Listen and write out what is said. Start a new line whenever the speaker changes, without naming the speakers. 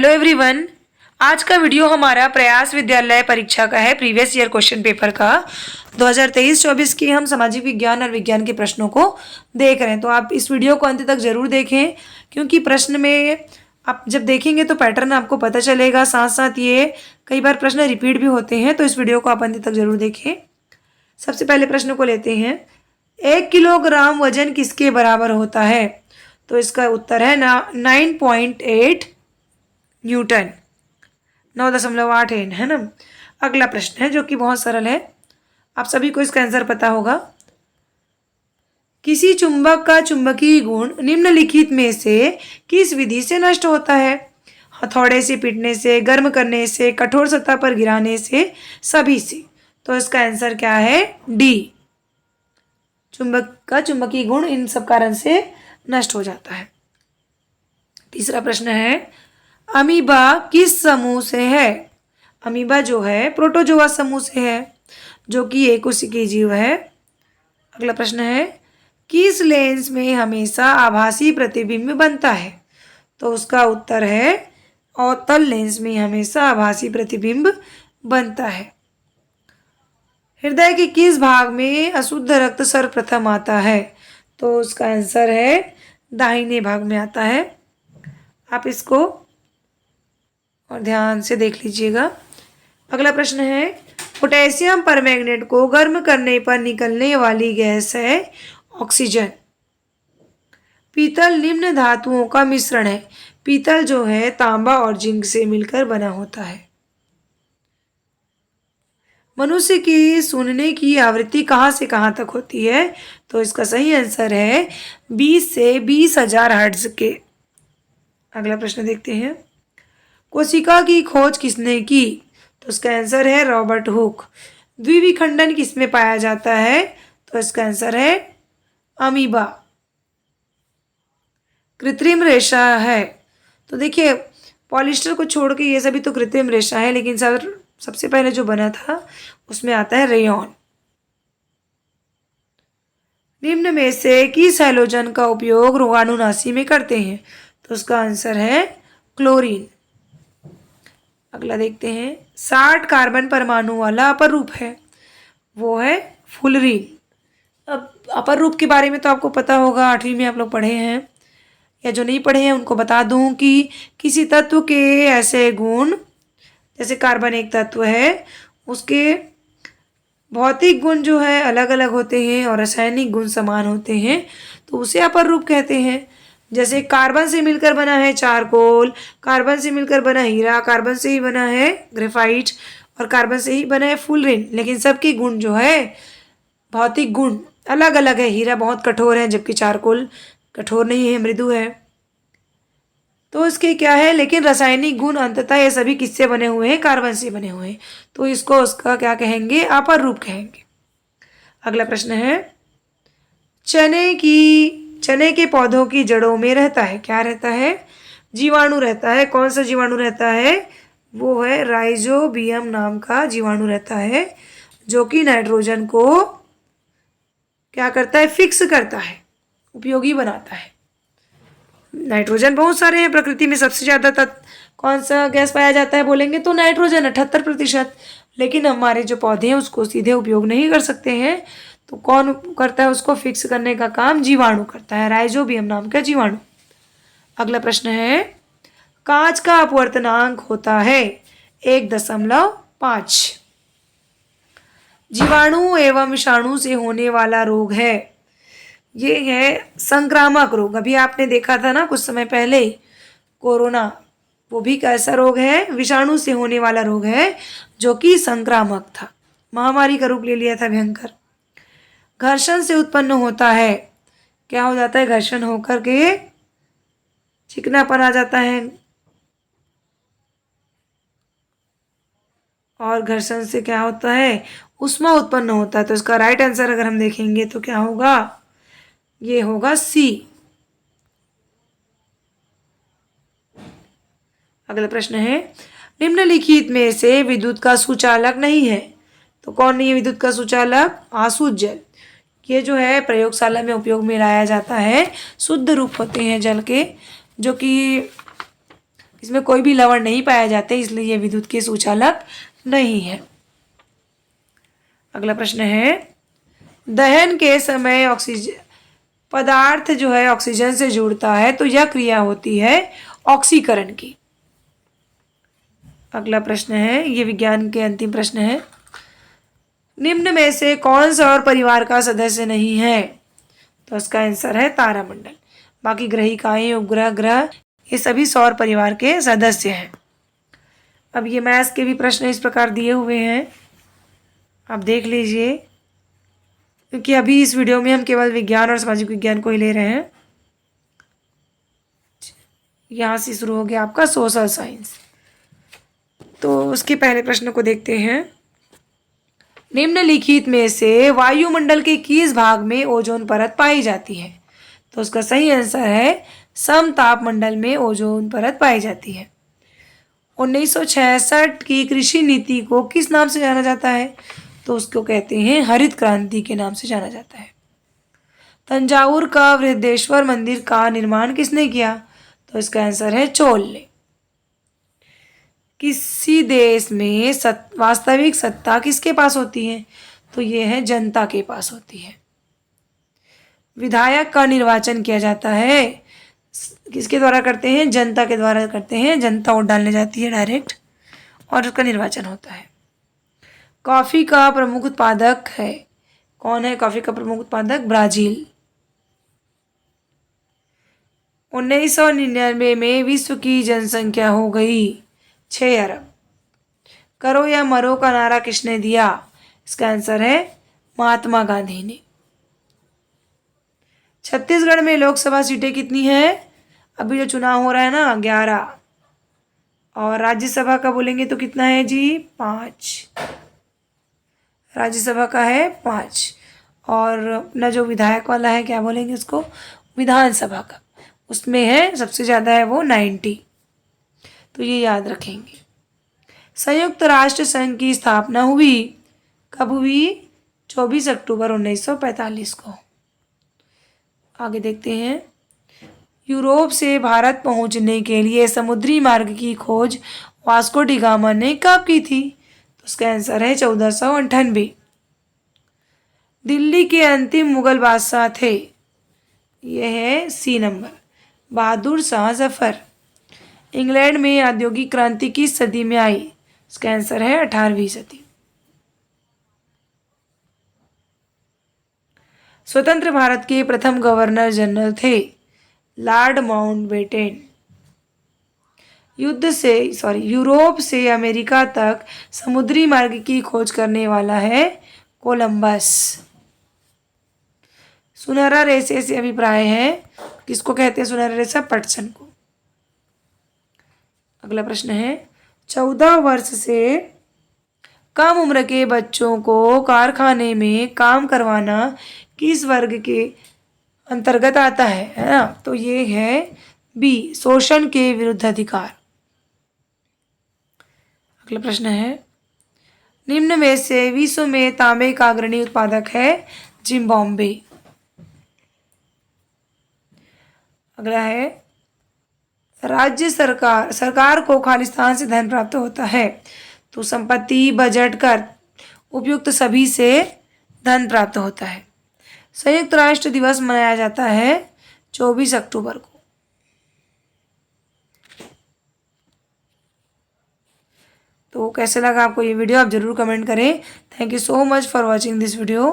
Hello everyone. आज का video हमारा प्रयास विद्यालय परीक्षा का है, प्रीवियस ईयर क्वेश्चन पेपर का 2023-24 की हम सामाजिक विज्ञान और विज्ञान के प्रश्नों को देख रहे हैं। तो आप इस वीडियो को अंत तक जरूर देखें, क्योंकि प्रश्न में आप जब देखेंगे तो पैटर्न आपको पता चलेगा। साथ साथ ये कई बार प्रश्न रिपीट भी होते हैं, तो इस वीडियो को आप अंत तक जरूर देखें। सबसे पहले प्रश्न को लेते हैं। 1 किलोग्राम वजन किसके बराबर होता है? तो इसका उत्तर है 9.8 न्यूटन, 9.8 है ना। अगला प्रश्न है जो कि बहुत सरल है, आप सभी को इसका आंसर पता होगा। किसी चुंबक का चुंबकीय गुण निम्नलिखित में से किस विधि से नष्ट होता है? हथौड़े से पीटने से, गर्म करने से, कठोर सतह पर गिराने से, सभी से। तो इसका आंसर क्या है? डी। चुंबक का चुंबकीय गुण इन सब कारण से नष्ट हो जाता है। तीसरा प्रश्न है, अमीबा किस समूह से है? अमीबा जो है प्रोटोजोआ समूह से है, जो कि एककोशिकीय जीव है। अगला प्रश्न है, किस लेंस में हमेशा आभासी प्रतिबिंब बनता है? तो उसका उत्तर है अवतल लेंस में हमेशा आभासी प्रतिबिंब बनता है। हृदय के किस भाग में अशुद्ध रक्त सर्वप्रथम आता है? तो उसका आंसर है दाहिने भाग में आता है। आप इसको और ध्यान से देख लीजिएगा। अगला प्रश्न है, पोटेशियम परमैंगनेट को गर्म करने पर निकलने वाली गैस है ऑक्सीजन। पीतल निम्न धातुओं का मिश्रण है। पीतल जो है तांबा और जिंक से मिलकर बना होता है। मनुष्य की सुनने की आवृत्ति कहाँ से कहाँ तक होती है? तो इसका सही आंसर है 20 से 20,000 हर्ट्ज के। अगला प्रश्न देखते हैं, कोशिका की खोज किसने की? तो इसका आंसर है रॉबर्ट हुक। द्विविखंडन किसमें पाया जाता है? तो इसका आंसर है अमीबा। कृत्रिम रेशा है, तो देखिए पॉलिस्टर को छोड़ के ये सभी तो कृत्रिम रेशा है, लेकिन सबसे पहले जो बना था उसमें आता है रेयॉन। निम्न में से किस हैलोजन का उपयोग रोगाणुनाशी में करते हैं? तो उसका आंसर है क्लोरीन। अगला देखते हैं, 60 कार्बन परमाणु वाला अपर रूप है, वो है फुलरीन। अब अपर रूप के बारे में तो आपको पता होगा, 8वीं में आप लोग पढ़े हैं, या जो नहीं पढ़े हैं उनको बता दूं कि किसी तत्व के ऐसे गुण, जैसे कार्बन एक तत्व है, उसके भौतिक गुण जो है अलग अलग होते हैं और रासायनिक गुण समान होते हैं, तो उसे अपर रूप कहते हैं। जैसे कार्बन से मिलकर बना है चारकोल, कार्बन से मिलकर बना हीरा, कार्बन से ही बना है ग्रेफाइट, और कार्बन से ही बना है फुलरीन, लेकिन सबके गुण जो है भौतिक गुण अलग अलग है। हीरा बहुत कठोर है, जबकि चारकोल कठोर नहीं है, मृदु है। तो इसके क्या है, लेकिन रासायनिक गुण अंततः ये सभी किससे बने हुए हैं? कार्बन से बने हुए हैं, तो इसको उसका क्या कहेंगे? अपर रूप कहेंगे। अगला प्रश्न है, चने के पौधों की जड़ों में रहता है, क्या रहता है? जीवाणु रहता है। कौन सा जीवाणु रहता है? वो है राइजोबियम नाम का जीवाणु रहता है, जो कि नाइट्रोजन को क्या करता है? फिक्स करता है, उपयोगी बनाता है। नाइट्रोजन बहुत सारे हैं प्रकृति में, सबसे ज़्यादा कौन सा गैस पाया जाता है बोलेंगे तो नाइट्रोजन 78%, लेकिन हमारे जो पौधे हैं उसको सीधे उपयोग नहीं कर सकते हैं, तो कौन करता है उसको फिक्स करने का काम? जीवाणु करता है, राइजोबियम नाम का जीवाणु। अगला प्रश्न है, कांच का अपवर्तनांक होता है 1.5। जीवाणु एवं विषाणु से होने वाला रोग है, ये है संक्रामक रोग। अभी आपने देखा था ना कुछ समय पहले कोरोना, वो भी कैसा रोग है? विषाणु से होने वाला रोग है, जो कि संक्रामक था, महामारी का रूप ले लिया था, भयंकर। घर्षण से उत्पन्न होता है, क्या हो जाता है? घर्षण होकर के चिकनापन आ जाता है, और घर्षण से क्या होता है? ऊष्मा उत्पन्न होता है। तो इसका राइट आंसर अगर हम देखेंगे तो क्या होगा? ये होगा सी। अगला प्रश्न है, निम्नलिखित में से विद्युत का सुचालक नहीं है, तो कौन नहीं है विद्युत का सुचालक? आसुत जल। ये जो है प्रयोगशाला में उपयोग में लाया जाता है, शुद्ध रूप होते हैं जल के, जो कि इसमें कोई भी लवण नहीं पाए जाते, इसलिए ये विद्युत के सुचालक नहीं है। अगला प्रश्न है, दहन के समय ऑक्सीजन पदार्थ जो है ऑक्सीजन से जुड़ता है तो यह क्रिया होती है ऑक्सीकरण की। अगला प्रश्न है, ये विज्ञान के अंतिम प्रश्न है, निम्न में से कौन सौर परिवार का सदस्य नहीं है? तो इसका आंसर है तारामंडल। बाकी ग्रहिकाएं, उपग्रह, ग्रह ये सभी सौर परिवार के सदस्य हैं। अब ये मैथ्स के भी प्रश्न इस प्रकार दिए हुए हैं, आप देख लीजिए, क्योंकि अभी इस वीडियो में हम केवल विज्ञान और सामाजिक विज्ञान को ही ले रहे हैं। यहाँ से शुरू हो गया आपका सोशल साइंस। तो उसके पहले प्रश्न को देखते हैं, निम्नलिखित में से वायुमंडल के किस भाग में ओजोन परत पाई जाती है? तो उसका सही आंसर है समतापमंडल में ओजोन परत पाई जाती है। 1966 की कृषि नीति को किस नाम से जाना जाता है? तो उसको कहते हैं हरित क्रांति के नाम से जाना जाता है। तंजावुर का बृहदेश्वर मंदिर का निर्माण किसने किया? तो इसका आंसर है चोल ने। किसी देश में वास्तविक सत्ता किसके पास होती है? तो ये है जनता के पास होती है। विधायक का निर्वाचन किया जाता है किसके द्वारा करते हैं? जनता के द्वारा करते हैं। जनता वोट डालने जाती है डायरेक्ट और उसका निर्वाचन होता है। कॉफ़ी का प्रमुख उत्पादक है कौन है? कॉफ़ी का प्रमुख उत्पादक ब्राज़ील। 1999 में विश्व की जनसंख्या हो गई 6 अरब। करो या मरो का नारा किसने दिया? इसका आंसर है महात्मा गांधी ने। छत्तीसगढ़ में लोकसभा सीटें कितनी हैं? अभी जो चुनाव हो रहा है ना 11, और राज्यसभा का बोलेंगे तो कितना है जी? 5। राज्यसभा का है 5, और अपना जो विधायक वाला है क्या बोलेंगे उसको? विधानसभा का, उसमें है सबसे ज़्यादा है वो 90। तो ये याद रखेंगे। संयुक्त राष्ट्र संघ की स्थापना हुई कब हुई? 24 अक्टूबर 1945 को। आगे देखते हैं, यूरोप से भारत पहुंचने के लिए समुद्री मार्ग की खोज वास्को डी गामा ने कब की थी? तो उसका आंसर है 1498। दिल्ली के अंतिम मुगल बादशाह थे, यह है सी नंबर, बहादुर शाह जफर। इंग्लैंड में औद्योगिक क्रांति किस सदी में आई? इसका आंसर है 18वीं सदी। स्वतंत्र भारत के प्रथम गवर्नर जनरल थे लॉर्ड माउंटबेटन। यूरोप से अमेरिका तक समुद्री मार्ग की खोज करने वाला है कोलंबस। सुनहरा रेशे से अभिप्राय है किसको कहते हैं? सुनहरा रेशा पटसन को। अगला प्रश्न है, 14 वर्ष से कम उम्र के बच्चों को कारखाने में काम करवाना किस वर्ग के अंतर्गत आता है ना? तो ये है बी, शोषण के विरुद्ध अधिकार। अगला प्रश्न है, निम्न में से विश्व में तांबे का अग्रणी उत्पादक है जिम्बाब्वे। अगला है, राज्य सरकार को खालिस्तान से धन प्राप्त होता है। तो संपत्ति, बजट, कर उपयुक्त सभी से धन प्राप्त होता है। संयुक्त राष्ट्र दिवस मनाया जाता है 24 अक्टूबर को। तो कैसे लगा आपको ये वीडियो? आप ज़रूर कमेंट करें। Thank you so much for watching this video.